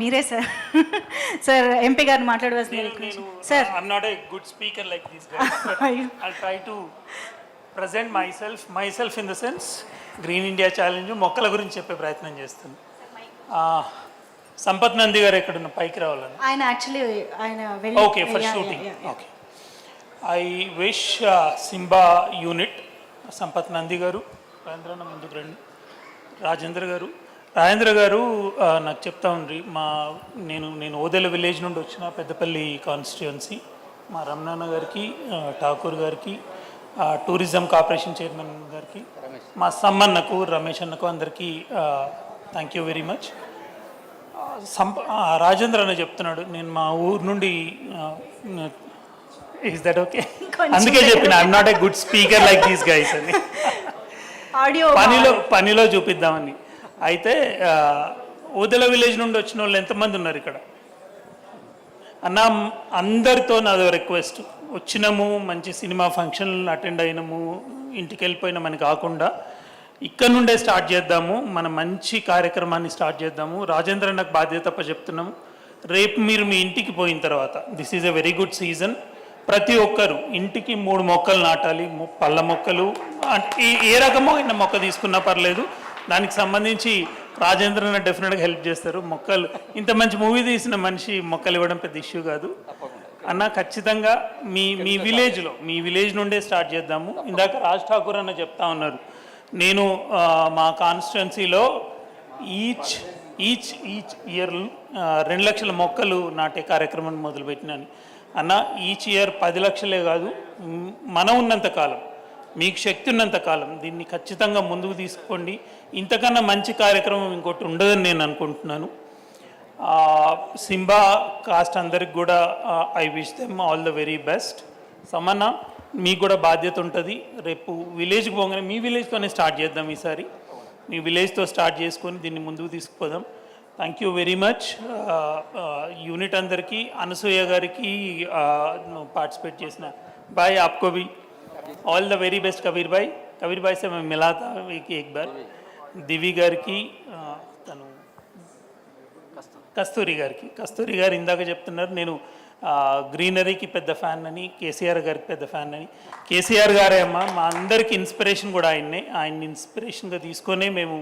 మీరే sir sir MP గారిని మాట్లాడవలసింది sir. I'm not a good speaker like these guys, but I'll try to present myself in the sense green India challenge మొక్కల గురించి చెప్పే ప్రయత్నం చేస్తాను. సంపత్ నంది గారు ఎక్కడున్న పైకి రావాలని ఆయన యాక్చువల్లీ ఆయన okay for shooting okay. I wish Simba unit Sampath Nandi గారు, రాజేంద్ర ముందుకు రండి, రాజేంద్ర గారు నాకు చెప్తా ఉండ్రి. నేను ఓదెల విలేజ్ నుండి వచ్చిన పెద్దపల్లి కాన్స్టిట్యుయెన్సీ. మా రమణాన్న గారికి, ఠాకూర్ గారికి, టూరిజం కార్పొరేషన్ చైర్మన్ గారికి, మా సమ్మన్నకు, రమేష్ అన్నకు అందరికీ thank you very much. Rajendra అన్న చెప్తున్నాడు నేను మా ఊరు నుండి, ఈజ్ దట్ ఓకే? అందుకే చెప్పిన I'm not a good speaker like these guys అని. పనిలో చూపిద్దామని. అయితే ఓదెల విలేజ్ నుండి వచ్చిన వాళ్ళు ఎంతమంది ఉన్నారు ఇక్కడ అన్న? అందరితో నాదో రిక్వెస్ట్, వచ్చినాము మంచి సినిమా ఫంక్షన్ అటెండ్ అయినాము, ఇంటికి వెళ్ళిపోయినామని కాకుండా ఇక్కడ నుండే స్టార్ట్ చేద్దాము, మన మంచి కార్యక్రమాన్ని స్టార్ట్ చేద్దాము. రాజేంద్ర నాకు బాధ్యత చెప్తున్నాము. రేపు మీరు మీ ఇంటికి పోయిన తర్వాత, this is a very good season, ప్రతి ఒక్కరు ఇంటికి 3 మొక్కలు నాటాలి. పళ్ళ మొక్కలు అంటే ఏ రకమైన మొక్క తీసుకున్నా పర్లేదు, దానికి సంబంధించి రాజేంద్రన డెఫినెట్గా హెల్ప్ చేస్తారు. మొక్కలు ఇంత మంచి మూవీ తీసిన మనిషి మొక్కలు ఇవ్వడం పెద్ద ఇష్యూ కాదు అన్న. ఖచ్చితంగా మీ విలేజ్ నుండే స్టార్ట్ చేద్దాము. ఇందాక రాజ్ ఠాకూర్ అన్న చెప్తా ఉన్నారు, నేను మా కాన్స్టిట్యున్సీలో ఈచ్ ఇయర్ 2 లక్షల మొక్కలు నాటే కార్యక్రమాన్ని మొదలుపెట్టినాను అన్న. ఈచ్ ఇయర్ 10 లక్షలే కాదు, మనం ఉన్నంత కాలం, మీకు శక్తి ఉన్నంత కాలం దీన్ని ఖచ్చితంగా ముందుకు తీసుకోండి. ఇంతకన్నా మంచి కార్యక్రమం ఇంకోటి ఉండదని నేను అనుకుంటున్నాను. సింబా కాస్ట్ అందరికి కూడా I wish them all the very best. సమన్న మీకు కూడా బాధ్యత ఉంటుంది. రేపు విలేజ్కి పోగానే మీ విలేజ్తోనే స్టార్ట్ చేద్దాం. ఈసారి మీ విలేజ్తో స్టార్ట్ చేసుకొని దీన్ని ముందుకు తీసుకుపోదాం. Thank you very much unit అందరికీ. అనసూయ గారికి పార్టిసిపేట్ చేసిన బాయ్, आपको भी all the very best. Kabir भाई से मैं मिला था एक बार. దివి గారికి, తను కస్తూరి గారు ఇందాక చెప్తున్నారు నేను గ్రీనరీకి పెద్ద ఫ్యాన్ అని, కేసీఆర్ గారికి పెద్ద ఫ్యాన్ అని. కేసీఆర్ గారే అమ్మ మా అందరికి ఇన్స్పిరేషన్ కూడా ఆయన్ని ఇన్స్పిరేషన్గా తీసుకొనే మేము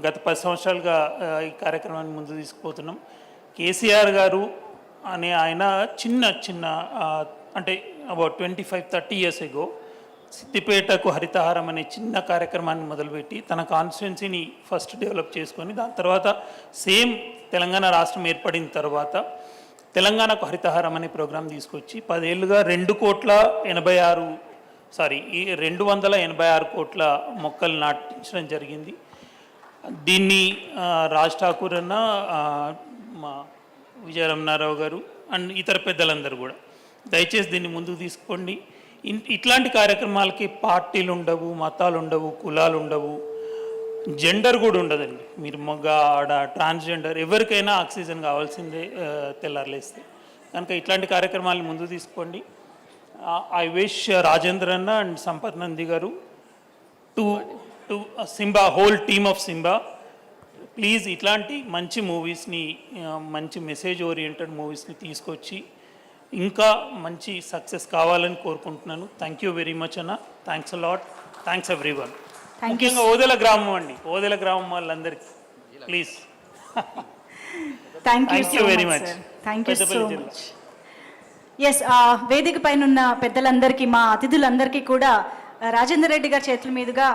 గత 10 సంవత్సరాలుగా ఈ కార్యక్రమాన్ని ముందు తీసుకుపోతున్నాం. కేసీఆర్ గారు అనే ఆయన చిన్న అంటే అబౌట్ 25-30 years ago సిద్దిపేటకు హరితహారం అనే చిన్న కార్యక్రమాన్ని మొదలుపెట్టి తన కాన్స్టిట్యున్సీని ఫస్ట్ డెవలప్ చేసుకొని, దాని తర్వాత సేమ్ తెలంగాణ రాష్ట్రం ఏర్పడిన తర్వాత తెలంగాణకు హరితహారం అనే ప్రోగ్రాం తీసుకొచ్చి 10 ఏళ్ళుగా 286 కోట్ల మొక్కలు నాటించడం జరిగింది. దీన్ని రాజ్ ఠాకూర్ అన్న, మా విజయ రమణారావు గారు అండ్ ఇతర పెద్దలందరూ కూడా దయచేసి దీన్ని ముందుకు తీసుకోండి. ఇట్లాంటి కార్యక్రమాలకి పార్టీలు ఉండవు, మతాలు ఉండవు, కులాలు ఉండవు, జెండర్ కూడా ఉండదండి. మీరు మగ, ఆడ, ట్రాన్స్జెండర్ ఎవరికైనా ఆక్సిజన్ కావాల్సిందే తెల్లారలేస్తే. కనుక ఇట్లాంటి కార్యక్రమాలను ముందుకు తీసుకోండి. ఐ విష్ రాజేంద్ర అన్న అండ్ సంపత్ నంది గారు to Simba, whole team of Simba, please ఇట్లాంటి మంచి మూవీస్ని, మంచి మెసేజ్ ఓరియంటెడ్ మూవీస్ని తీసుకొచ్చి ఇంకా మంచి సక్సెస్ కావాలని కోరుకుంటున్నాను. థ్యాంక్ యూ వెరీ మచ్ అన్న. Thanks a lot. Thanks everyone. ముఖ్యంగా ఓదెల గ్రామం వాళ్ళందరికీ please thank you very much. Thank you so much. Yes, వేదిక పైన ఉన్న పెద్దలందరికీ, మా అతిథులందరికీ కూడా రాజేందర్ రెడ్డి గారి చేతుల మీదుగా